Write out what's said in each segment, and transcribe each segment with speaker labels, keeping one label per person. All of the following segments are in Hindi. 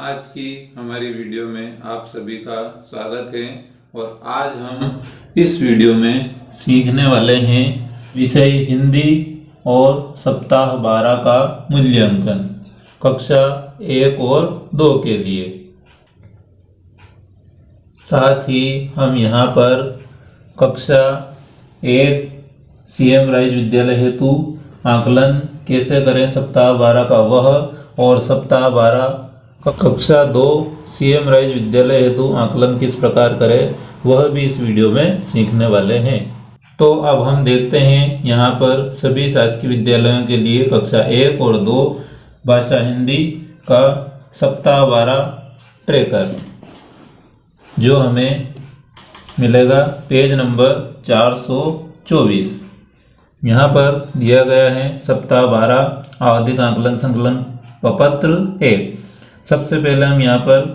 Speaker 1: आज की हमारी वीडियो में आप सभी का स्वागत है। और आज हम इस वीडियो में सीखने वाले हैं विषय हिंदी और सप्ताह 12 का मूल्यांकन कक्षा 1 और 2 के लिए। साथ ही हम यहाँ पर कक्षा 1 सीएम राइज विद्यालय हेतु आकलन कैसे करें सप्ताह 12 का वह, और सप्ताह 12 कक्षा 2 सीएम राइज विद्यालय हेतु आकलन किस प्रकार करें वह भी इस वीडियो में सीखने वाले हैं। तो अब हम देखते हैं यहाँ पर सभी शासकीय विद्यालयों के लिए कक्षा 1 और 2 भाषा हिंदी का सप्ताह 12 ट्रैकर जो हमें मिलेगा पेज नंबर 424। यहाँ पर दिया गया है सप्ताह 12 आवधिक आकलन संकलन प्रपत्र 1। सबसे पहले हम यहाँ पर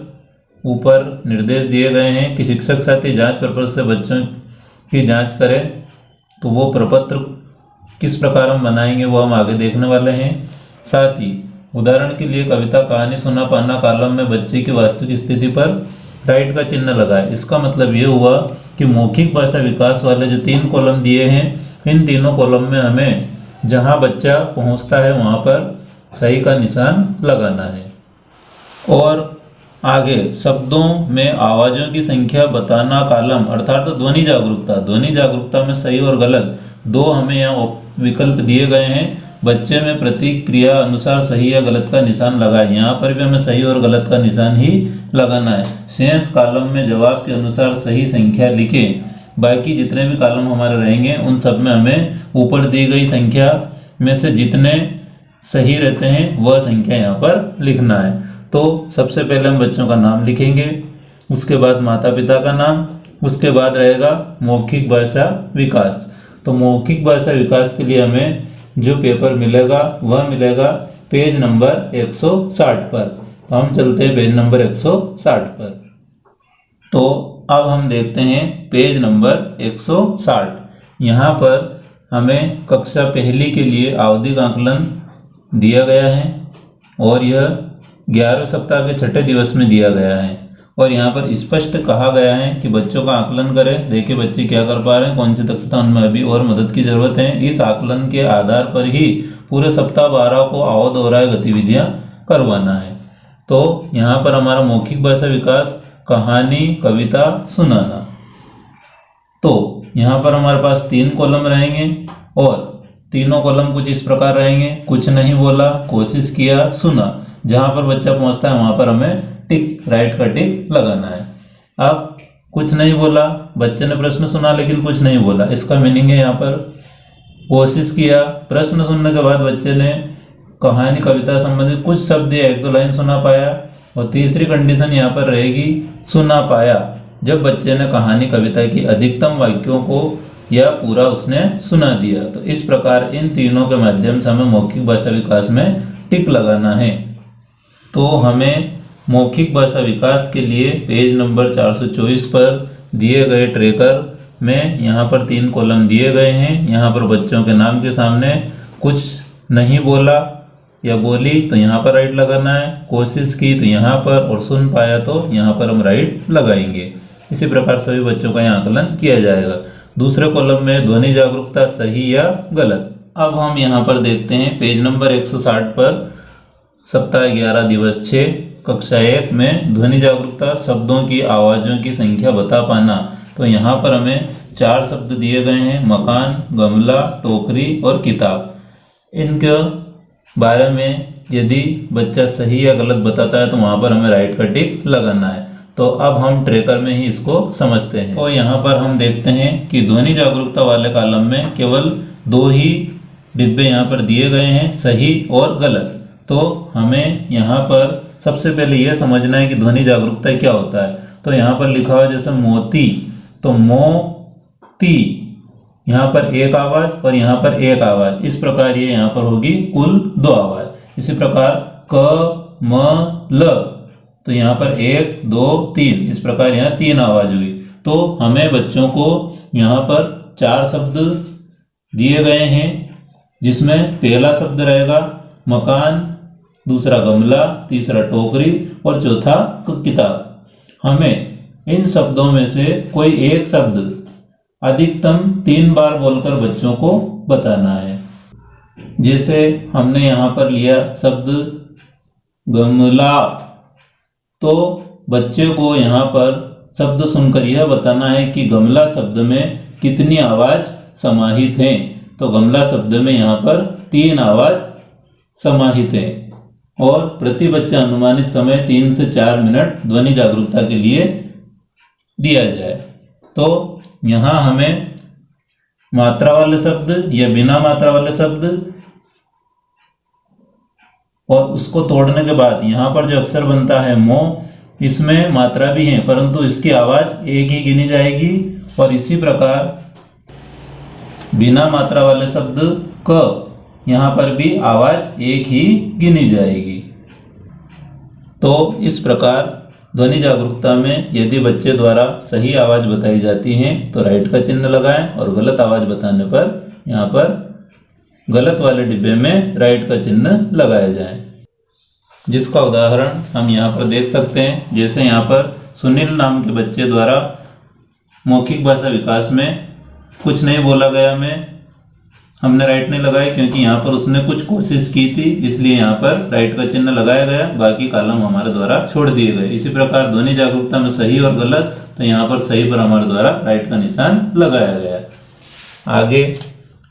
Speaker 1: ऊपर निर्देश दिए गए हैं कि शिक्षक साथी जांच प्रपत्र से बच्चों की जांच करें। तो वो प्रपत्र किस प्रकार हम बनाएंगे वो हम आगे देखने वाले हैं। साथ ही उदाहरण के लिए कविता कहानी सुना पाना कॉलम में बच्चे की वास्तविक स्थिति पर राइट का चिन्ह लगाए। इसका मतलब ये हुआ कि मौखिक भाषा विकास वाले जो 3 कॉलम दिए हैं, इन तीनों कॉलम में हमें जहाँ बच्चा पहुँचता है वहाँ पर सही का निशान लगाना है। और आगे शब्दों में आवाज़ों की संख्या बताना कॉलम अर्थात ध्वनि जागरूकता में सही और गलत 2 हमें यहाँ विकल्प दिए गए हैं। बच्चे में प्रतिक्रिया अनुसार सही या गलत का निशान लगाए। यहाँ पर भी हमें सही और गलत का निशान ही लगाना है। शेष कॉलम में जवाब के अनुसार सही संख्या लिखें। बाकी जितने भी कॉलम हमारे रहेंगे उन सब में हमें ऊपर दी गई संख्या में से जितने सही रहते हैं वह संख्या यहाँ पर लिखना है। तो सबसे पहले हम बच्चों का नाम लिखेंगे, उसके बाद माता पिता का नाम, उसके बाद रहेगा मौखिक भाषा विकास। तो मौखिक भाषा विकास के लिए हमें जो पेपर मिलेगा वह मिलेगा पेज नंबर 160 पर। तो हम चलते हैं पेज नंबर 160 पर। तो अब हम देखते हैं पेज नंबर 160। यहाँ पर हमें कक्षा पहली के लिए आवधिक आकलन दिया गया है और यह 11वें सप्ताह के 6ठे दिवस में दिया गया है। और यहाँ पर स्पष्ट कहा गया है कि बच्चों का आकलन करें। देखिए बच्चे क्या कर पा रहे हैं, कौन सी दक्षता उनमें अभी और मदद की जरूरत है। इस आकलन के आधार पर ही पूरे सप्ताह 12 को आवध दोहराए गतिविधियाँ करवाना है। तो यहाँ पर हमारा मौखिक भाषा विकास कहानी कविता सुनाना। तो यहाँ पर हमारे पास 3 कॉलम रहेंगे और तीनों कॉलम कुछ इस प्रकार रहेंगे। कुछ नहीं बोला, कोशिश किया, सुना। जहाँ पर बच्चा पहुँचता है वहाँ पर हमें टिक, राइट का टिक लगाना है। अब कुछ नहीं बोला, बच्चे ने प्रश्न सुना लेकिन कुछ नहीं बोला, इसका मीनिंग है यहाँ पर कोशिश किया। प्रश्न सुनने के बाद बच्चे ने कहानी कविता संबंधित कुछ शब्द या 1-2 लाइन सुना पाया। और तीसरी कंडीशन यहाँ पर रहेगी सुना पाया, जब बच्चे ने कहानी कविता की अधिकतम वाक्यों को या पूरा उसने सुना दिया। तो इस प्रकार इन तीनों के माध्यम से हमें मौखिक भाषा विकास में टिक लगाना है। तो हमें मौखिक भाषा विकास के लिए पेज नंबर 424 पर दिए गए ट्रैकर में यहाँ पर 3 कॉलम दिए गए हैं। यहाँ पर बच्चों के नाम के सामने कुछ नहीं बोला या बोली तो यहाँ पर राइट लगाना है, कोशिश की तो यहाँ पर, और सुन पाया तो यहाँ पर हम राइट लगाएंगे। इसी प्रकार सभी बच्चों का यहाँ आकलन किया जाएगा। दूसरे कॉलम में ध्वनि जागरूकता सही या गलत। अब हम यहाँ पर देखते हैं पेज नंबर 160 पर सप्ताह 11 दिवस 6 कक्षा 1 में ध्वनि जागरूकता शब्दों की आवाज़ों की संख्या बता पाना। तो यहाँ पर हमें 4 शब्द दिए गए हैं, मकान, गमला, टोकरी और किताब। इनके बारे में यदि बच्चा सही या गलत बताता है तो वहाँ पर हमें राइट का टिक लगाना है। तो अब हम ट्रैकर में ही इसको समझते हैं। तो यहाँ पर हम देखते हैं कि ध्वनि जागरूकता वाले कॉलम में केवल 2 ही डिब्बे यहाँ पर दिए गए हैं, सही और गलत। तो हमें यहाँ पर सबसे पहले यह समझना है कि ध्वनि जागरूकता क्या होता है। तो यहाँ पर लिखा हुआ जैसे मोती, तो मोती यहाँ पर 1 आवाज़ और यहाँ पर 1 आवाज़, इस प्रकार ये यहाँ पर होगी कुल 2 आवाज़। इसी प्रकार क म ल, तो यहाँ पर 1 2 3, इस प्रकार यहाँ 3 आवाज़ हुई। तो हमें बच्चों को यहाँ पर 4 शब्द दिए गए हैं, जिसमें पहला शब्द रहेगा मकान, दूसरा गमला, तीसरा टोकरी और चौथा किताब। हमें इन शब्दों में से कोई एक शब्द अधिकतम 3 बार बोलकर बच्चों को बताना है। जैसे हमने यहाँ पर लिया शब्द गमला, तो बच्चे को यहाँ पर शब्द सुनकर यह बताना है कि गमला शब्द में कितनी आवाज समाहित है। तो गमला शब्द में यहाँ पर 3 आवाज समाहित है और प्रति बच्चा अनुमानित समय 3 से 4 मिनट ध्वनि जागरूकता के लिए दिया जाए। तो यहाँ हमें मात्रा वाले शब्द या बिना मात्रा वाले शब्द और उसको तोड़ने के बाद यहाँ पर जो अक्षर बनता है मो, इसमें मात्रा भी है परंतु इसकी आवाज एक ही गिनी जाएगी। और इसी प्रकार बिना मात्रा वाले शब्द क, यहाँ पर भी आवाज एक ही गिनी जाएगी। तो इस प्रकार ध्वनि जागरूकता में यदि बच्चे द्वारा सही आवाज बताई जाती है तो राइट का चिन्ह लगाएं और गलत आवाज बताने पर यहाँ पर गलत वाले डिब्बे में राइट का चिन्ह लगाया जाए। जिसका उदाहरण हम यहाँ पर देख सकते हैं। जैसे यहाँ पर सुनील नाम के बच्चे द्वारा मौखिक भाषा विकास में कुछ नहीं बोला गया में हमने राइट नहीं लगाया क्योंकि यहाँ पर उसने कुछ कोशिश की थी, इसलिए यहाँ पर राइट का चिन्ह लगाया गया, बाकी कॉलम हमारे द्वारा छोड़ दिए गए। इसी प्रकार ध्वनि जागरूकता में सही और गलत, तो यहाँ पर सही पर हमारे द्वारा राइट का निशान लगाया गया। आगे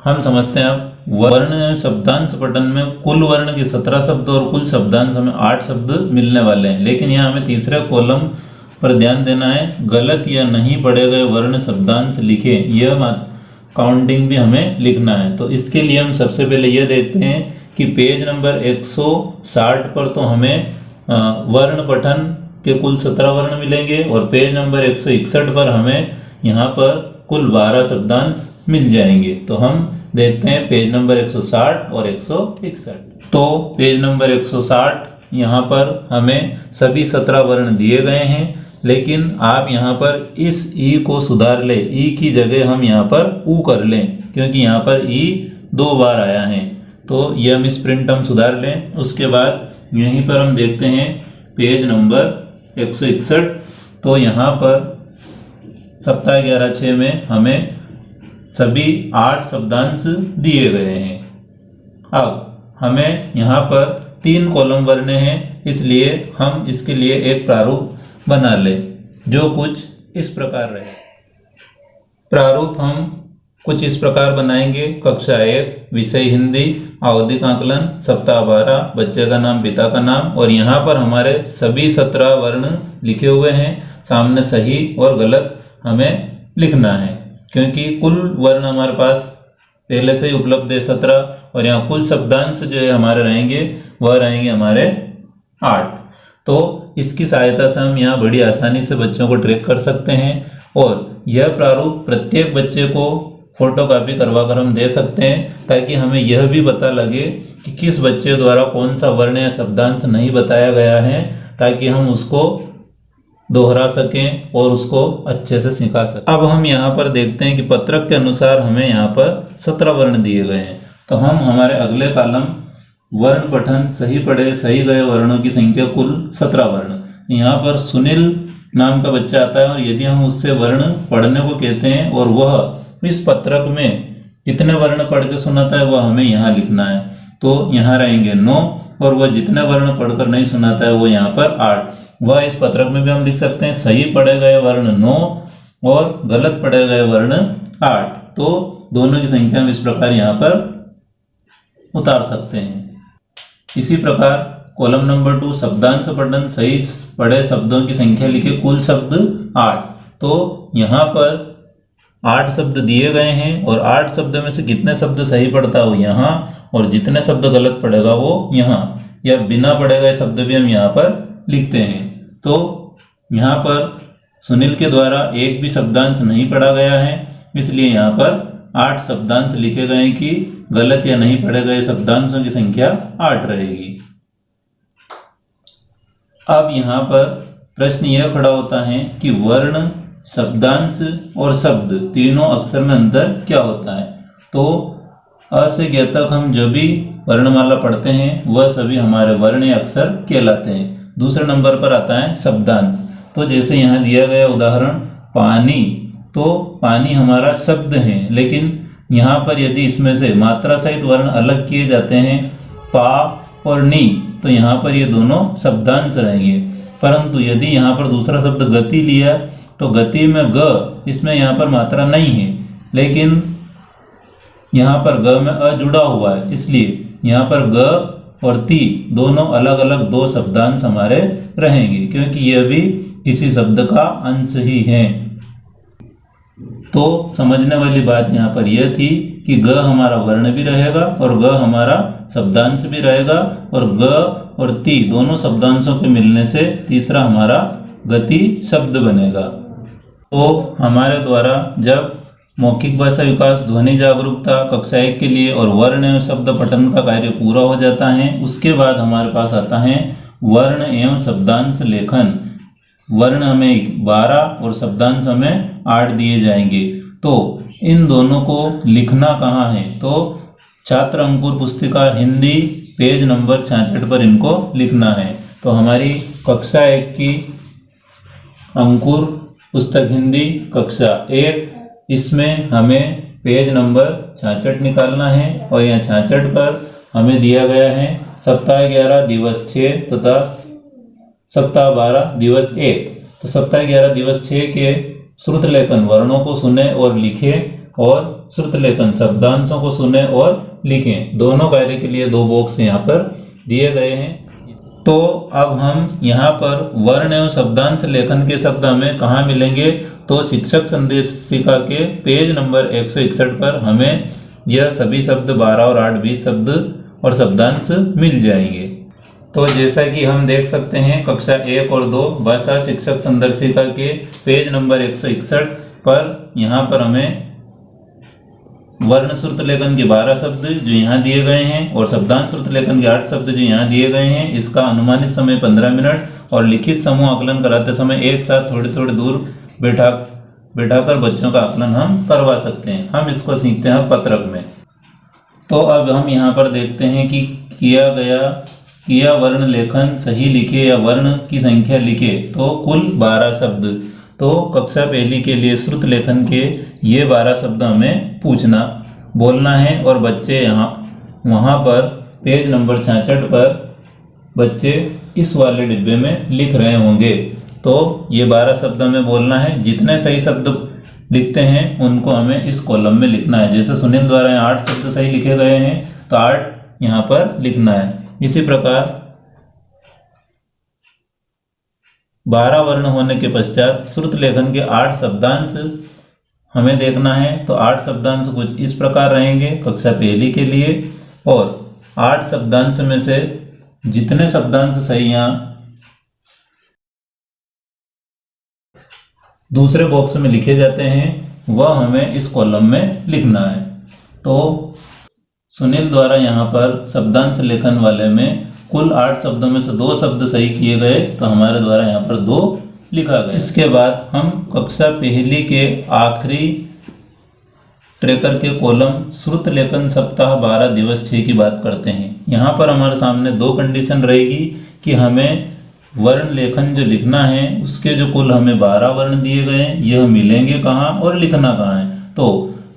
Speaker 1: हम समझते हैं अब वर्ण शब्दांश पठन में कुल वर्ण के 17 शब्द और कुल शब्दांश हमें 8 शब्द मिलने वाले हैं। लेकिन यहाँ हमें तीसरे कॉलम पर ध्यान देना है। गलत या नहीं पढ़े गए वर्ण शब्दांश लिखे, यह काउंटिंग भी हमें लिखना है। तो इसके लिए हम सबसे पहले यह देखते हैं कि पेज नंबर 160 पर तो हमें वर्ण पठन के कुल 17 वर्ण मिलेंगे और पेज नंबर 161 पर हमें यहाँ पर कुल 12 शब्दांश मिल जाएंगे। तो हम देखते हैं पेज नंबर 160 और 161। तो पेज नंबर 160 यहाँ पर हमें सभी 17 वर्ण दिए गए हैं, लेकिन आप यहाँ पर इस ई को सुधार लें। ई की जगह हम यहाँ पर ऊ कर लें क्योंकि यहाँ पर ई 2 बार आया है, तो यह मिस प्रिंट हम सुधार लें। उसके बाद यहीं पर हम देखते हैं पेज नंबर 161। तो यहाँ पर सप्ताह 11/6 में हमें सभी 8 शब्दांश दिए गए हैं। अब हमें यहाँ पर 3 कॉलम भरने हैं, इसलिए हम इसके लिए एक प्रारूप बना ले जो कुछ इस प्रकार रहे। प्रारूप हम कुछ इस प्रकार बनाएंगे। कक्षा 1 विषय हिंदी, आवधिक आकलन, सप्ताह 12, बच्चे का नाम, पिता का नाम, और यहाँ पर हमारे सभी 17 वर्ण लिखे हुए हैं। सामने सही और गलत हमें लिखना है क्योंकि कुल वर्ण हमारे पास पहले से ही उपलब्ध है 17 और यहाँ कुल शब्दांश जो है हमारे रहेंगे वह रहेंगे हमारे 8। तो इसकी सहायता से हम यहाँ बड़ी आसानी से बच्चों को ट्रैक कर सकते हैं और यह प्रारूप प्रत्येक बच्चे को फोटोकॉपी करवा कर हम दे सकते हैं ताकि हमें यह भी पता लगे कि किस बच्चे द्वारा कौन सा वर्ण या शब्दांश नहीं बताया गया है, ताकि हम उसको दोहरा सकें और उसको अच्छे से सिखा सकें। अब हम यहाँ पर देखते हैं कि पत्रक के अनुसार हमें यहाँ पर 17 वर्ण दिए गए हैं। तो हम हमारे अगले कॉलम वर्ण पठन सही पढ़े सही गए वर्णों की संख्या कुल 17 वर्ण। यहाँ पर सुनील नाम का बच्चा आता है और यदि हम उससे वर्ण पढ़ने को कहते हैं और वह इस पत्रक में कितने वर्ण पढ़ के सुनाता है वह हमें यहाँ लिखना है। तो यहाँ रहेंगे 9 और वह जितने वर्ण पढ़कर नहीं सुनाता है वो यहाँ पर 8। वह इस पत्रक में भी हम लिख सकते हैं सही पढ़े गए वर्ण 9 और गलत पढ़े गए वर्ण 8। तो दोनों की संख्या हम इस प्रकार यहाँ पर उतार सकते हैं। इसी प्रकार कॉलम नंबर 2 शब्दांश पठन सही पढ़े शब्दों की संख्या लिखे कुल शब्द 8। तो यहाँ पर 8 शब्द दिए गए हैं और 8 शब्द में से कितने शब्द सही पढ़ता है वो यहाँ और जितने शब्द गलत पढ़ेगा वो यहाँ, या बिना पढ़े गए शब्द भी हम यहाँ पर लिखते हैं। तो यहाँ पर सुनील के द्वारा एक भी शब्दांश नहीं पढ़ा गया है, इसलिए यहाँ पर 8 शब्दांश लिखे गए कि गलत या नहीं पढ़े गए शब्दांशों की संख्या 8 रहेगी। अब यहाँ पर प्रश्न यह खड़ा होता है कि वर्ण, शब्दांश और शब्द तीनों अक्षर में अंतर क्या होता है। तो अ से ज्ञ तक हम जो भी वर्णमाला पढ़ते हैं वह सभी हमारे वर्ण या अक्षर कहलाते हैं। दूसरे नंबर पर आता है शब्दांश। तो जैसे यहाँ दिया गया उदाहरण पानी, तो पानी हमारा शब्द है, लेकिन यहाँ पर यदि इसमें से मात्रा सहित वर्ण अलग किए जाते हैं पा और नी, तो यहाँ पर ये दोनों शब्दांश रहेंगे। परंतु यदि यहाँ पर दूसरा शब्द गति लिया तो गति में ग, इसमें यहाँ पर मात्रा नहीं है, लेकिन यहाँ पर ग में अ जुड़ा हुआ है, इसलिए यहाँ पर ग और ती दोनों अलग अलग दो शब्दांश हमारे रहेंगे, क्योंकि यह भी किसी शब्द का अंश ही है। तो समझने वाली बात यहाँ पर यह थी कि ग हमारा वर्ण भी रहेगा और ग हमारा शब्दांश भी रहेगा, और ग और ती दोनों शब्दांशों के मिलने से तीसरा हमारा गति शब्द बनेगा। तो हमारे द्वारा जब मौखिक भाषा विकास, ध्वनि जागरूकता कक्षा 1 के लिए और वर्ण एवं शब्द पठन का कार्य पूरा हो जाता है, उसके बाद हमारे पास आता है वर्ण एवं शब्दांश लेखन। वर्ण हमें 12 और शब्दांश हमें 8 दिए जाएंगे। तो इन दोनों को लिखना कहाँ है, तो छात्र अंकुर पुस्तिका हिंदी पेज नंबर 66 पर इनको लिखना है। तो हमारी कक्षा 1 की अंकुर पुस्तक हिंदी कक्षा 1, इसमें हमें पेज नंबर 66 निकालना है, और यहाँ 66 पर हमें दिया गया है सप्ताह 11 दिवस 6 तथा सप्ताह 12 दिवस 1। तो सप्ताह 11 दिवस 6 के श्रुत लेखन वर्णों को सुने और लिखें, और श्रुत लेखन शब्दांशों को सुने और लिखें। दोनों कार्य के लिए 2 बॉक्स यहाँ पर दिए गए हैं। तो अब हम यहाँ पर वर्ण एवं शब्दांश लेखन के शब्द हमें कहाँ मिलेंगे, तो शिक्षक संदेशिका के पेज नंबर 161 पर हमें यह सभी शब्द 12 और 8 20 शब्द और शब्दांश मिल जाएंगे। तो जैसा कि हम देख सकते हैं कक्षा 1 और 2 भाषा शिक्षक संदर्शिका के पेज नंबर 161 पर यहाँ पर हमें वर्ण श्रुत लेखन के 12 शब्द जो यहाँ दिए गए हैं और शब्दांश श्रुत लेखन के 8 शब्द जो यहाँ दिए गए हैं। इसका अनुमानित समय 15 मिनट और लिखित समूह आकलन कराते समय एक साथ थोड़ी थोड़ी दूर बैठाकर बच्चों का आकलन हम करवा सकते हैं। हम इसको सीखते हैं पत्रक में। तो अब हम यहाँ पर देखते हैं कि किया वर्ण लेखन सही लिखे या वर्ण की संख्या लिखे तो कुल 12 शब्द। तो कक्षा 1 के लिए श्रुत लेखन के ये 12 शब्द हमें बोलना है, और बच्चे वहाँ पर पेज नंबर 66 पर बच्चे इस वाले डिब्बे में लिख रहे होंगे। तो ये 12 शब्द हमें बोलना है। जितने सही शब्द लिखते हैं उनको हमें इस कॉलम में लिखना है। जैसे सुनील द्वारा यहाँ 8 शब्द सही लिखे गए हैं तो 8 यहाँ पर लिखना है। इसी प्रकार 12 वर्ण होने के पश्चात श्रुत लेखन के 8 शब्दांश हमें देखना है। तो 8 शब्दांश कुछ इस प्रकार रहेंगे कक्षा 1 के लिए, और 8 शब्दांश में से जितने शब्दांश सही यहाँ दूसरे बॉक्स में लिखे जाते हैं वह हमें इस कॉलम में लिखना है। तो सुनील द्वारा यहाँ पर शब्दांश लेखन वाले में कुल 8 शब्दों में से 2 शब्द सही किए गए, तो हमारे द्वारा यहाँ पर 2 लिखा गया। इसके बाद हम कक्षा 1 के आखिरी ट्रैकर के कॉलम श्रुत लेखन सप्ताह 12 दिवस 6 की बात करते हैं। यहाँ पर हमारे सामने 2 कंडीशन रहेगी कि हमें वर्ण लेखन जो लिखना है उसके जो कुल हमें 12 वर्ण दिए गए हैं यह मिलेंगे कहाँ और लिखना कहाँ है। तो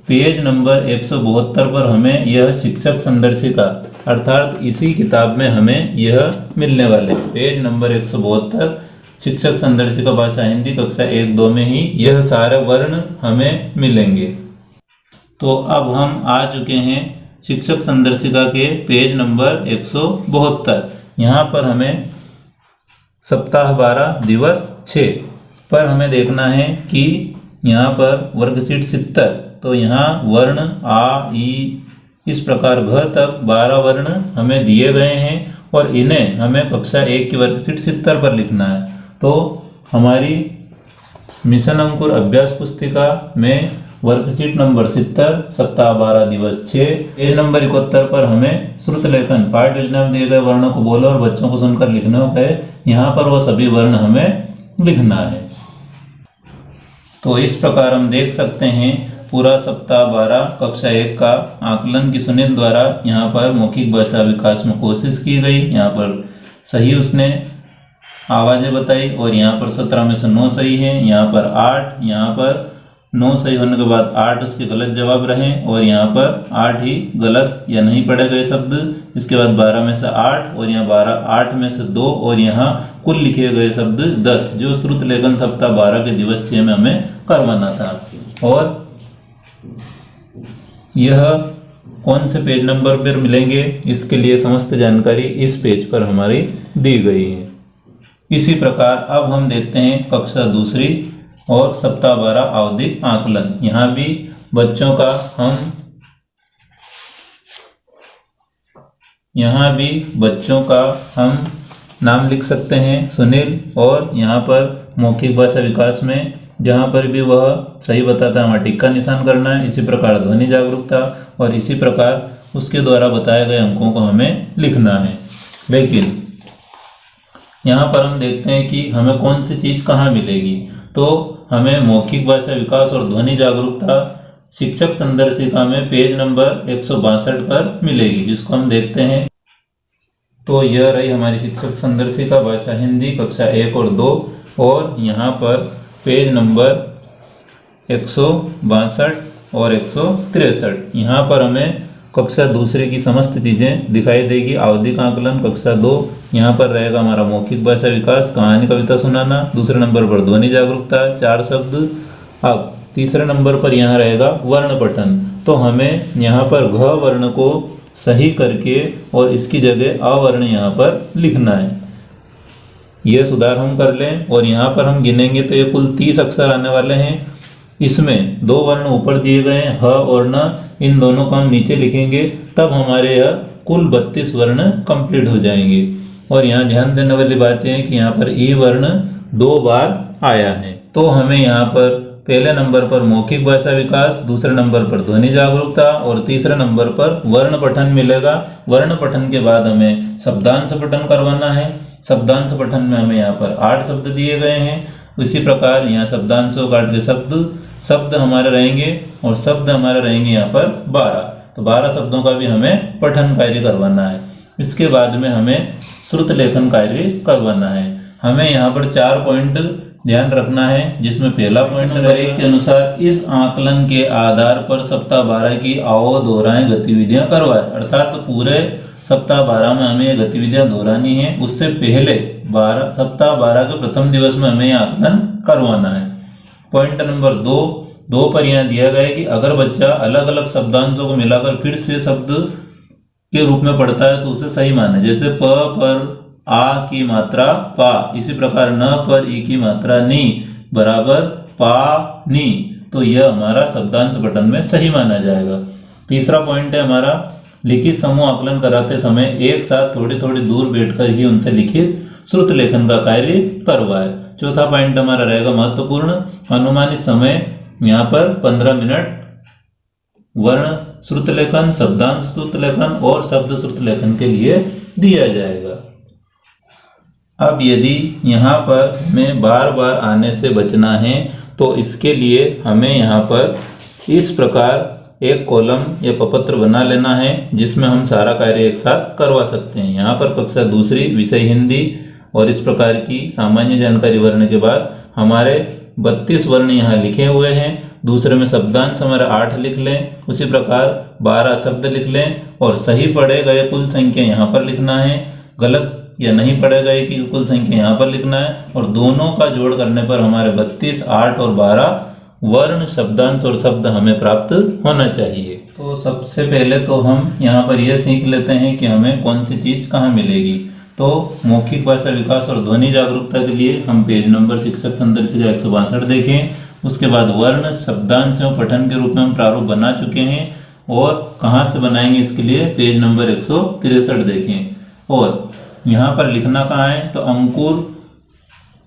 Speaker 1: पेज नंबर 172 पर हमें यह शिक्षक संदर्शिका अर्थात इसी किताब में हमें यह मिलने वाले पेज नंबर 172 शिक्षक संदर्शिका भाषा हिंदी कक्षा 1-2 में ही यह सारे वर्ण हमें मिलेंगे। तो अब हम आ चुके हैं शिक्षक संदर्शिका के पेज नंबर 172। यहाँ पर हमें सप्ताह 12 दिवस 6 पर हमें देखना है कि यहाँ पर वर्कशीट 70। तो यहाँ वर्ण आ ई इस प्रकार घ तक 12 वर्ण हमें दिए गए हैं और इन्हें हमें कक्षा 1 की वर्कशीट 70 पर लिखना है। तो हमारी मिशन अंकुर अभ्यास पुस्तिका में वर्कशीट नंबर 70 सप्ताह 12 दिवस 6 पेज नंबर 71 पर हमें श्रुत लेखन पाठ योजना में दिए गए वर्णों को बोलो और बच्चों को सुनकर लिखने को कहे। यहाँ पर वो सभी वर्ण हमें लिखना है। तो इस प्रकार हम देख सकते हैं पूरा सप्ताह 12 कक्षा 1 का आकलन की सुनील द्वारा यहाँ पर मौखिक भाषा विकास में कोशिश की गई। यहाँ पर सही उसने आवाज़ें बताई और यहाँ पर 17 में से 9 सही है, यहाँ पर 8, यहाँ पर 9 सही होने के बाद 8 उसके गलत जवाब रहे और यहाँ पर 8 ही गलत या नहीं पढ़े गए शब्द। इसके बाद 12 में से 8 और यहाँ 8 में से 2 और यहाँ कुल लिखे गए शब्द 10, जो श्रुत लेखन सप्ताह 12 के दिवस 6 में हमें करवाना था। और यह कौन से पेज नंबर पर मिलेंगे, इसके लिए समस्त जानकारी इस पेज पर हमारी दी गई है। इसी प्रकार अब हम देखते हैं कक्षा दूसरी और सप्ताह 12 आवधिक आकलन। यहाँ भी बच्चों का हम नाम लिख सकते हैं सुनील, और यहाँ पर मौखिक भाषा विकास में जहाँ पर भी वह सही बताता है वहाँ टिक का निशान करना है। इसी प्रकार ध्वनि जागरूकता और इसी प्रकार उसके द्वारा बताए गए अंकों को हमें लिखना है। लेकिन यहाँ पर हम देखते हैं कि हमें कौन सी चीज़ कहाँ मिलेगी। तो हमें मौखिक भाषा विकास और ध्वनि जागरूकता शिक्षक संदर्शिका में पेज नंबर 162 पर मिलेगी, जिसको हम देखते हैं। तो यह रही हमारी शिक्षक संदर्शिका भाषा हिंदी कक्षा 1 और 2, और यहाँ पर पेज नंबर 162 और 163। यहाँ पर हमें कक्षा दूसरे की समस्त चीज़ें दिखाई देगी। आवधिक आकलन कक्षा 2, यहाँ पर रहेगा हमारा मौखिक भाषा विकास, कहानी कविता सुनाना। दूसरे नंबर पर ध्वनि जागरूकता 4 शब्द। अब तीसरे नंबर पर यहाँ रहेगा वर्ण पठन। तो हमें यहाँ पर घ वर्ण को सही करके और इसकी जगह अवर्ण यहाँ पर लिखना है। यह सुधार हम कर लें और यहाँ पर हम गिनेंगे तो ये कुल 30 अक्षर आने वाले हैं। इसमें 2 वर्ण ऊपर दिए गए हैं, ह और न, इन दोनों को हम नीचे लिखेंगे, तब हमारे यह कुल 32 वर्ण कंप्लीट हो जाएंगे। और यहाँ ध्यान देने वाली बात यह है कि यहाँ पर ई वर्ण 2 बार आया है। तो हमें यहाँ पर पहले नंबर पर मौखिक भाषा विकास, दूसरे नंबर पर ध्वनि जागरूकता और तीसरे नंबर पर वर्ण पठन मिलेगा। वर्ण पठन के बाद हमें शब्दांश पठन करवाना है। शब्दांश पठन में हमें यहाँ पर 8 शब्द दिए गए हैं। इसी प्रकार यहाँ शब्दांशों काट के शब्द हमारे रहेंगे और शब्द हमारे रहेंगे यहाँ पर 12। तो 12 शब्दों का भी हमें पठन कार्य करवाना है। इसके बाद में हमें श्रुत लेखन कार्य करवाना है। हमें यहाँ पर 4 पॉइंट ध्यान रखना है, जिसमें पहला पॉइंट नंबर 1 के अनुसार इस आकलन के आधार पर सप्ताह 12 की आओ दोहराएं गतिविधियां करवाएं। अर्थात तो पूरे सप्ताह 12 में हमें ये गतिविधियां दोहरानी है। उससे पहले सप्ताह 12 के प्रथम दिवस में हमें आकलन करवाना है। पॉइंट नंबर 2 पर यहाँ दिया गया है कि अगर बच्चा अलग अलग शब्दांशों को मिलाकर फिर से शब्द के रूप में पढ़ता है तो उसे सही माने। जैसे प पर आ की मात्रा पा, इसी प्रकार न पर ई की मात्रा नी बराबर पा नी, तो यह हमारा शब्दांश पठन में सही माना जाएगा। तीसरा पॉइंट है हमारा लिखित समूह आकलन कराते समय एक साथ थोड़ी थोड़ी दूर बैठकर ही उनसे लिखित श्रुत लेखन का कार्य करवाए। चौथा पॉइंट हमारा रहेगा महत्वपूर्ण, अनुमानित समय यहाँ पर 15 मिनट वर्ण श्रुत लेखन, शब्दांश श्रुत लेखन और शब्द श्रुत लेखन के लिए दिया जाएगा। अब यदि यहाँ पर हमें बार बार आने से बचना है तो इसके लिए हमें यहाँ पर इस प्रकार एक कॉलम या प्रपत्र बना लेना है, जिसमें हम सारा कार्य एक साथ करवा सकते हैं। यहाँ पर कक्षा दूसरी विषय हिंदी और इस प्रकार की सामान्य जानकारी भरने के बाद हमारे 32 वर्ण यहाँ लिखे हुए हैं। दूसरे में शब्दांश हमारे 8 लिख लें। उसी प्रकार 12 शब्द लिख लें और सही पढ़े गए कुल संख्या यहाँ पर लिखना है, गलत या नहीं पढ़े गए कि कुल संख्या यहाँ पर लिखना है। और दोनों का जोड़ करने पर हमारे 32, 8 और 12 वर्ण, शब्दांश और शब्द हमें प्राप्त होना चाहिए। तो सबसे पहले तो हम यहाँ पर यह सीख लेते हैं कि हमें कौन सी चीज़ कहाँ मिलेगी। तो मौखिक भाषा विकास और ध्वनि जागरूकता के लिए हम पेज नंबर शिक्षक संदर्शिका 162 देखें। उसके बाद वर्ण, शब्दांश एवं पठन के रूप में हम प्रारूप बना चुके हैं और कहाँ से बनाएंगे इसके लिए पेज नंबर 163 देखें। और यहाँ पर लिखना कहाँ है तो अंकुर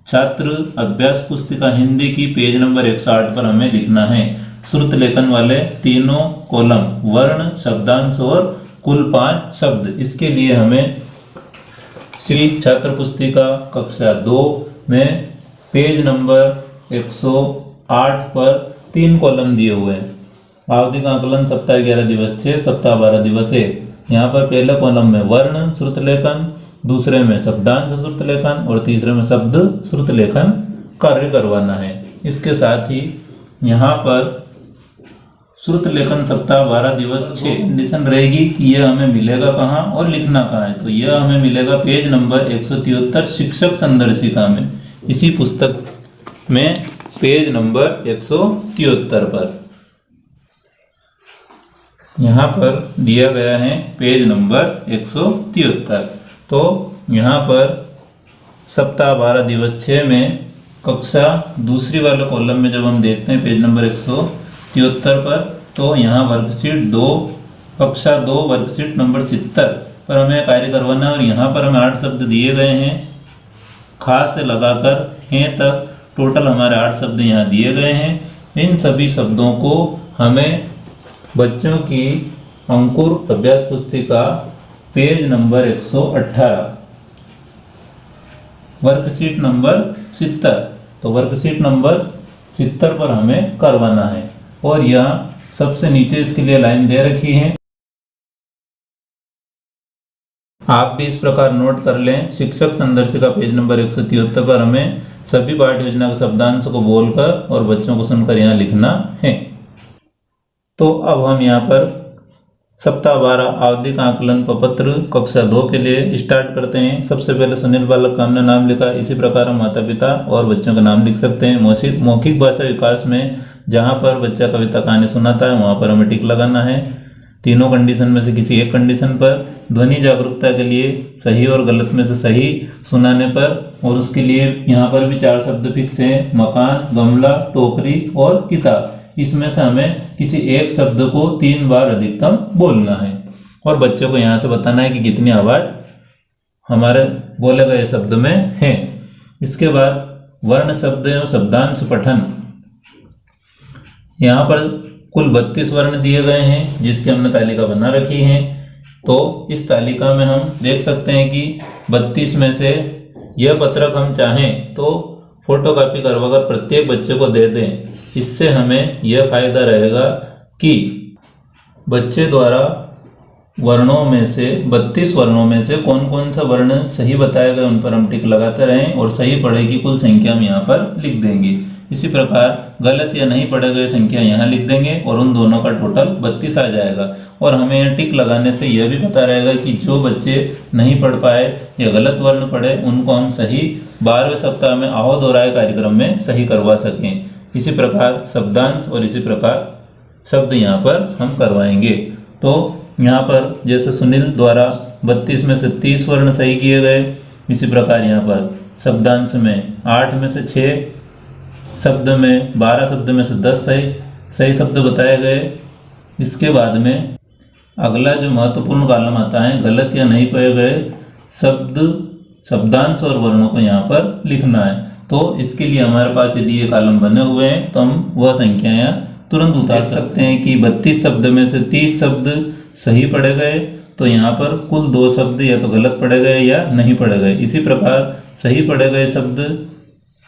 Speaker 1: छात्र अभ्यास पुस्तिका हिंदी की पेज नंबर 108 पर हमें लिखना है श्रुत लेखन वाले तीनों कॉलम, वर्ण, शब्दांश और कुल 5 शब्द। इसके लिए हमें श्री छात्र पुस्तिका कक्षा 2 में पेज नंबर 108 पर 3 कॉलम दिए हुए हैं। आवधिक आकलन सप्ताह 11 दिवस 6, सप्ताह 12 दिवस 1। यहाँ पर पहले कॉलम में वर्ण श्रुत लेखन, दूसरे में शब्दांश श्रुत लेखन और तीसरे में शब्द श्रुत लेखन कार्य करवाना है। इसके साथ ही यहाँ पर श्रुत लेखन सप्ताह 12 दिवस 6 कंडीशन रहेगी कि यह हमें मिलेगा कहाँ और लिखना कहाँ है। तो यह हमें मिलेगा पेज नंबर 173 शिक्षक संदर्शिका में, इसी पुस्तक में पेज नंबर 173 पर। यहाँ पर दिया गया है पेज नंबर 173। तो यहाँ पर सप्ताह 12 दिवस 6 में कक्षा दूसरी वाले कॉलम में जब हम देखते हैं पेज नंबर 173 पर, तो यहाँ वर्कशीट 2 कक्षा 2 वर्कशीट नंबर 70 पर हमें कार्य करवाना है। और यहाँ पर हमें 8 शब्द दिए गए हैं, खा से लगाकर हैं तक टोटल हमारे 8 शब्द यहाँ दिए गए हैं। इन सभी शब्दों को हमें बच्चों की अंकुर अभ्यास पुस्तिका पेज नंबर 118 वर्कशीट नंबर 70, तो वर्कशीट नंबर 70 पर हमें करवाना है। और यह सबसे नीचे इसके लिए लाइन दे रखी है, आप भी इस प्रकार नोट कर लें। शिक्षक संदर्शिका पेज नंबर 173 पर हमें सभी पाठ्य योजना के शब्दांश को बोलकर और बच्चों को सुनकर यहाँ लिखना है। तो अब हम यहाँ पर सप्ताह 12 आवधिक आकलन प्रपत्र कक्षा 2 के लिए स्टार्ट करते हैं। सबसे पहले सुनील बालक का हमने नाम लिखा, इसी प्रकार हम माता पिता और बच्चों का नाम लिख सकते हैं। मौखिक भाषा विकास में जहाँ पर बच्चा कविता कहानी सुनाता है वहाँ पर हमें टिक लगाना है। तीनों कंडीशन में से किसी एक कंडीशन पर ध्वनि जागरूकता के लिए सही और गलत में से सही सुनाने पर, और उसके लिए यहाँ पर भी 4 शब्द फिक्स हैं, मकान, गमला, टोकरी और किताब। इसमें से हमें किसी एक शब्द को 3 बार अधिकतम बोलना है और बच्चों को यहाँ से बताना है कि कितनी आवाज हमारे बोले गए शब्द में है। इसके बाद वर्ण शब्द एवं शब्दांश पठन, यहाँ पर कुल 32 वर्ण दिए गए हैं जिसकी हमने तालिका बना रखी है। तो इस तालिका में हम देख सकते हैं कि 32 में से यह पत्रक हम चाहें तो फोटोकॉपी करवाकर प्रत्येक बच्चे को दे दें। इससे हमें यह फायदा रहेगा कि बच्चे द्वारा वर्णों में से 32 वर्णों में से कौन कौन सा वर्ण सही बताए गए उन पर हम टिक लगाते रहें और सही पढ़े की कुल संख्या हम यहाँ पर लिख देंगे। इसी प्रकार गलत या नहीं पढ़े गए संख्या यहाँ लिख देंगे और उन दोनों का टोटल 32 आ जाएगा। और हमें यह टिक लगाने से यह भी पता रहेगा कि जो बच्चे नहीं पढ़ पाए या गलत वर्ण पढ़े उनको हम सही 12वें सप्ताह में आओ दोहराए कार्यक्रम में सही करवा सकें। इसी प्रकार शब्दांश और इसी प्रकार शब्द यहाँ पर हम करवाएंगे। तो यहाँ पर जैसे सुनील द्वारा 32 में से 30 वर्ण सही किए गए, इसी प्रकार यहाँ पर शब्दांश में 8 में से 6 शब्द में 12 शब्द में से 10 सही शब्द बताए गए। इसके बाद में अगला जो महत्वपूर्ण कॉलम आता है, गलत या नहीं पढ़े गए शब्द, शब्दांश और वर्णों को यहाँ पर लिखना है। तो इसके लिए हमारे पास यदि ये कॉलम बने हुए हैं तो हम वह संख्या यहाँ तुरंत उतार सकते हैं कि 32 शब्द में से 30 शब्द सही पढ़े गए, तो यहाँ पर कुल 2 शब्द या तो गलत पढ़े गए या नहीं पढ़े गए। इसी प्रकार सही पढ़े गए शब्द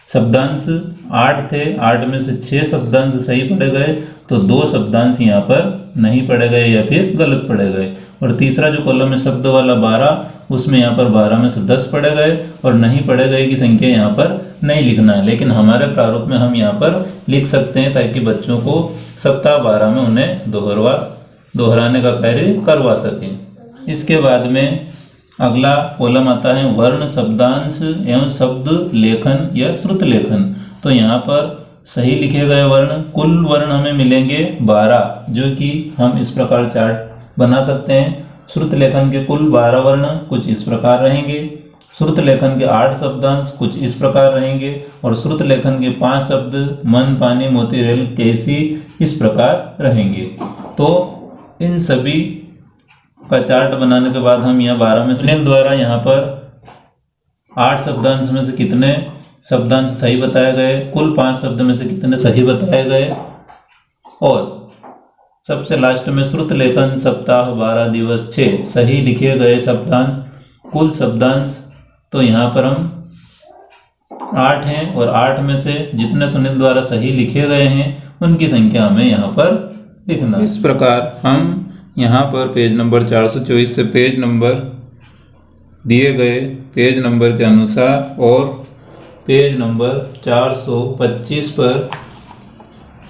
Speaker 1: शब्दांश 8 थे, 8 में से 6 शब्दांश सही पढ़े गए, तो 2 शब्दांश यहाँ पर नहीं पढ़े गए या फिर गलत पढ़े गए। और तीसरा जो कॉलम है शब्द वाला 12, उसमें यहाँ पर 12 में से 10 पढ़े गए और नहीं पढ़े गए की संख्या यहाँ पर नहीं लिखना है, लेकिन हमारे प्रारूप में हम यहाँ पर लिख सकते हैं ताकि बच्चों को सप्ताह 12 में उन्हें दोहराने का कार्य करवा सकें। इसके बाद में अगला कॉलम आता है वर्ण शब्दांश एवं शब्द लेखन या श्रुत लेखन। तो यहाँ पर सही लिखे गए वर्ण, कुल वर्ण हमें मिलेंगे 12, जो कि हम इस प्रकार चार्ट बना सकते हैं। श्रुत लेखन के कुल 12 वर्ण कुछ इस प्रकार रहेंगे, श्रुत लेखन के 8 शब्दांश कुछ इस प्रकार रहेंगे और श्रुत लेखन के 5 शब्द मन, पानी, मोती, रेल, कैसी इस प्रकार रहेंगे। तो इन सभी का चार्ट बनाने के बाद हम यहाँ 12 में सुनील द्वारा यहाँ पर 8 शब्दांश में से कितने शब्दांश सही बताए गए, कुल 5 शब्द में से कितने सही बताए गए, और सबसे लास्ट में श्रुत लेखन सप्ताह 12 दिवस 6 सही लिखे गए शब्दांश, कुल शब्दांश तो यहाँ पर हम 8 हैं और 8 में से जितने सुनील द्वारा सही लिखे गए हैं उनकी संख्या हमें यहाँ पर लिखना। इस प्रकार हम यहाँ पर पेज नंबर 424 से पेज नंबर दिए गए पेज नंबर के अनुसार और पेज नंबर 425 पर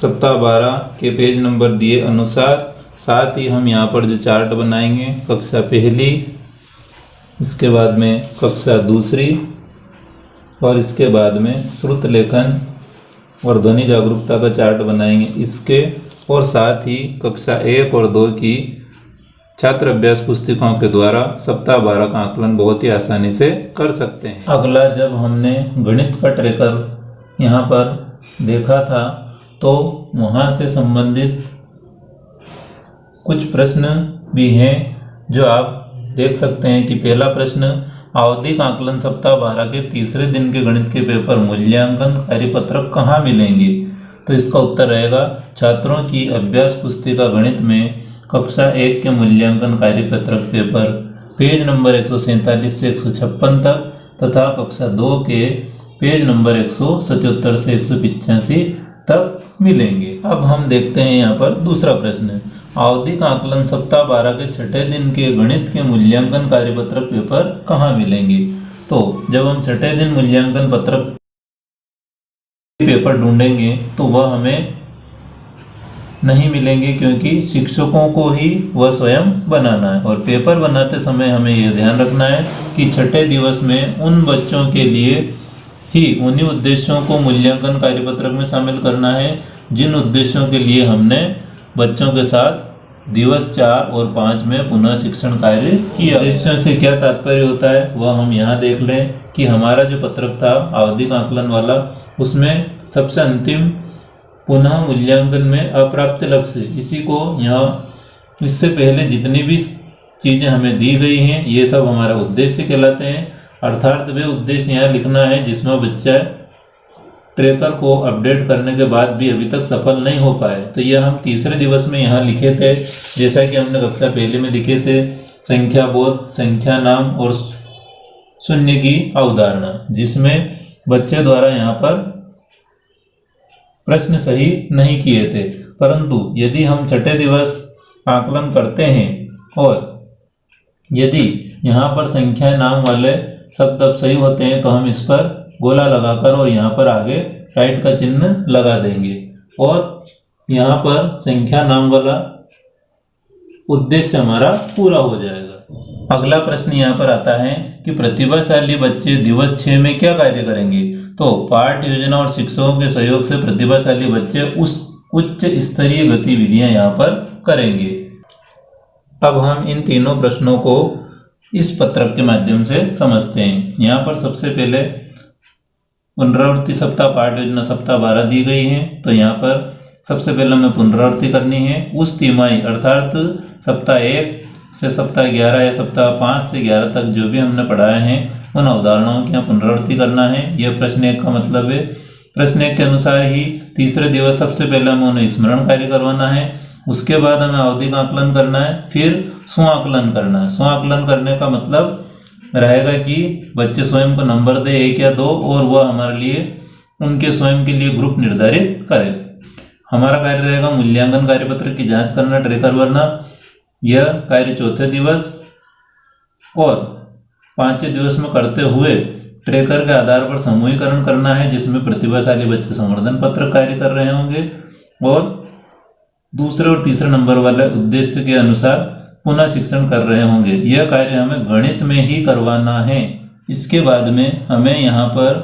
Speaker 1: सप्ताह 12 के पेज नंबर दिए अनुसार, साथ ही हम यहाँ पर जो चार्ट बनाएंगे कक्षा पहली, इसके बाद में कक्षा दूसरी और इसके बाद में श्रुत लेखन और ध्वनि जागरूकता का चार्ट बनाएंगे इसके, और साथ ही कक्षा 1 और 2 की छात्र अभ्यास पुस्तिकाओं के द्वारा सप्ताह 12 का आकलन बहुत ही आसानी से कर सकते हैं। अगला, जब हमने गणित का ट्रेकर यहाँ पर देखा था तो वहाँ से संबंधित कुछ प्रश्न भी हैं जो आप देख सकते हैं कि पहला प्रश्न, आवधिक आकलन सप्ताह 12 के तीसरे दिन के गणित के पेपर मूल्यांकन कार्यपत्रक कहाँ मिलेंगे? तो इसका उत्तर रहेगा छात्रों की अभ्यास पुस्तिका गणित में कक्षा 1 के मूल्यांकन कार्यपत्रक पेपर पेज नंबर 147 से 156 तक तथा कक्षा 2 के पेज नंबर 177 से 185 तक मिलेंगे। अब हम देखते हैं यहाँ पर दूसरा प्रश्न, आवधिक आकलन सप्ताह 12 के छठे दिन के गणित के मूल्यांकन कार्यपत्रक पेपर कहाँ मिलेंगे? तो जब हम छठे दिन मूल्यांकन पत्रक पेपर ढूंढेंगे तो वह हमें नहीं मिलेंगे, क्योंकि शिक्षकों को ही वह स्वयं बनाना है। और पेपर बनाते समय हमें यह ध्यान रखना है कि छठे दिवस में उन बच्चों के लिए ही उन्हीं उद्देश्यों को मूल्यांकन कार्यपत्रक में शामिल करना है जिन उद्देश्यों के लिए हमने बच्चों के साथ दिवस 4 और 5 में पुनः शिक्षण कार्य किया। उद्देश्यों से क्या तात्पर्य होता है वह हम यहाँ देख लें कि हमारा जो पत्रक था आवधिक आकलन वाला, उसमें सबसे अंतिम पुनः मूल्यांकन में अप्राप्त लक्ष्य, इसी को यहाँ इससे पहले जितनी भी चीज़ें हमें दी गई हैं ये सब हमारा उद्देश्य कहलाते हैं। अर्थात वे उद्देश्य यहाँ लिखना है जिसमें बच्चा ट्रेकर को अपडेट करने के बाद भी अभी तक सफल नहीं हो पाए। तो यह हम तीसरे दिवस में यहाँ लिखे थे, जैसा कि हमने कक्षा पहले में लिखे थे, संख्या बोध, संख्या नाम और शून्य की अवधारणा, जिसमें बच्चे द्वारा यहाँ पर प्रश्न सही नहीं किए थे। परंतु यदि हम छठे दिवस आकलन करते हैं और यदि यहाँ पर संख्या नाम वाले शब्द अब सही होते हैं तो हम इस पर गोला लगाकर और यहाँ पर आगे राइट का चिन्ह लगा देंगे और यहाँ पर संख्या नाम वाला उद्देश्य हमारा पूरा हो जाएगा। अगला प्रश्न यहाँ पर आता है कि प्रतिभाशाली बच्चे दिवस 6 में क्या कार्य करेंगे? तो पाठ योजना और शिक्षकों के सहयोग से प्रतिभाशाली बच्चे उस उच्च स्तरीय गतिविधियां यहाँ पर करेंगे। अब हम इन तीनों प्रश्नों को इस पत्रक के माध्यम से समझते हैं। यहाँ पर सबसे पहले पुनरावृत्ति सप्ताह पाठ योजना सप्ताह 12 दी गई है, तो यहाँ पर सबसे पहले हमें पुनरावृत्ति करनी है उस तिमाही अर्थात सप्ताह 1 से सप्ताह 11 या सप्ताह 5 से 11 तक जो भी हमने पढ़ाए हैं उन अवधारणाओं की यहाँ पुनरावृत्ति करना है। यह प्रश्न 1 का मतलब है। प्रश्न 1 के अनुसार ही तीसरे दिवस सबसे पहले हमें उन्हें स्मरण कार्य करवाना है, उसके बाद हमें आवधिक आकलन करना है, फिर स्व आकलन करना है। स्व आकलन करने का मतलब रहेगा कि बच्चे स्वयं को नंबर दे 1 या 2 और वह हमारे लिए उनके स्वयं के लिए ग्रुप निर्धारित करे। हमारा कार्य रहेगा मूल्यांकन कार्यपत्र की जांच करना, ट्रेकर भरना। यह कार्य चौथे दिवस और 5वें दिवस में करते हुए ट्रेकर के आधार पर समूहीकरण करना है, जिसमें प्रतिभाशाली बच्चे संवर्धन पत्र कार्य कर रहे होंगे और दूसरे और तीसरे नंबर वाले उद्देश्य के अनुसार पुनः शिक्षण कर रहे होंगे। यह कार्य हमें गणित में ही करवाना है। इसके बाद में हमें यहाँ पर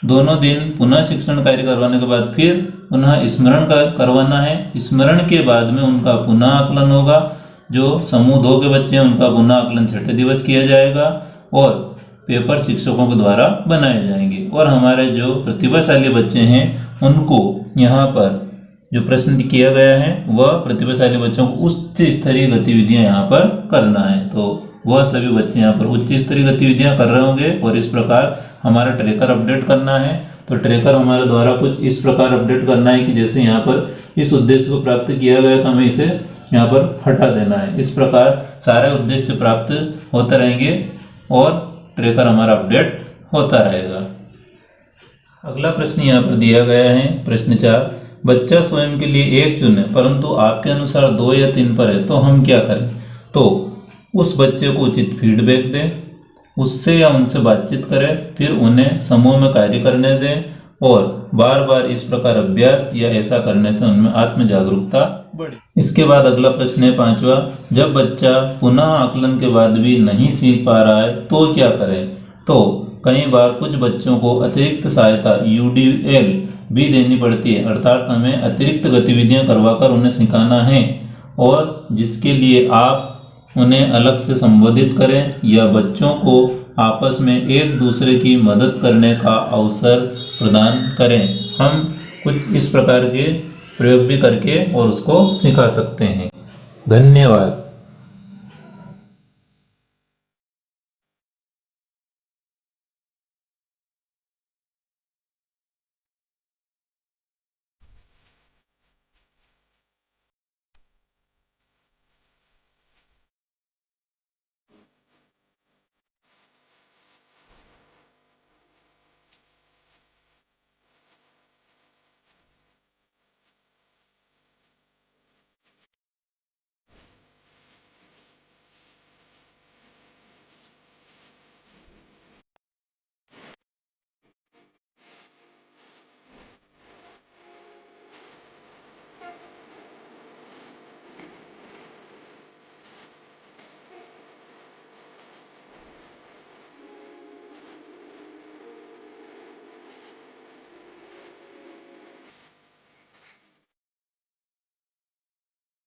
Speaker 1: दोनों दिन पुनः शिक्षण कार्य करवाने के बाद फिर पुनः स्मरण करवाना है। स्मरण के बाद में उनका पुनः आकलन होगा। जो समूह 2 के बच्चे हैं उनका पुनः आकलन छठे दिवस किया जाएगा और पेपर शिक्षकों के द्वारा बनाए जाएंगे। और हमारे जो प्रतिभाशाली बच्चे हैं उनको यहाँ पर जो प्रश्न किया गया है वह प्रतिभाशाली बच्चों को उच्च स्तरीय गतिविधियां यहाँ पर करना है। तो वह सभी बच्चे यहाँ पर उच्च स्तरीय गतिविधियां कर रहे होंगे और इस प्रकार हमारा ट्रेकर अपडेट करना है। तो ट्रेकर हमारे द्वारा कुछ इस प्रकार अपडेट करना है कि जैसे यहाँ पर इस उद्देश्य को प्राप्त किया गया तो हमें इसे यहाँ पर हटा देना है। इस प्रकार सारे उद्देश्य प्राप्त होते रहेंगे और ट्रेकर हमारा अपडेट होता रहेगा। अगला प्रश्न यहाँ पर दिया गया है प्रश्न 4, बच्चा स्वयं के लिए एक चुने परंतु आपके अनुसार 2 या 3 पर है, तो हम क्या करें? तो उस बच्चे को उचित फीडबैक दें, उससे या उनसे बातचीत करें, फिर उन्हें समूह में कार्य करने दें और बार बार इस प्रकार अभ्यास या ऐसा करने से उनमें आत्म जागरूकता बढ़े। इसके बाद अगला प्रश्न है 5वां, जब बच्चा पुनः आकलन के बाद भी नहीं सीख पा रहा है तो क्या करें? तो कई बार कुछ बच्चों को अतिरिक्त सहायता UDL भी देनी पड़ती है, अर्थात हमें अतिरिक्त गतिविधियां करवाकर उन्हें सिखाना है, और जिसके लिए आप उन्हें अलग से संबोधित करें या बच्चों को आपस में एक दूसरे की मदद करने का अवसर प्रदान करें। हम कुछ इस प्रकार के प्रयोग भी करके और उसको सिखा सकते हैं। धन्यवाद।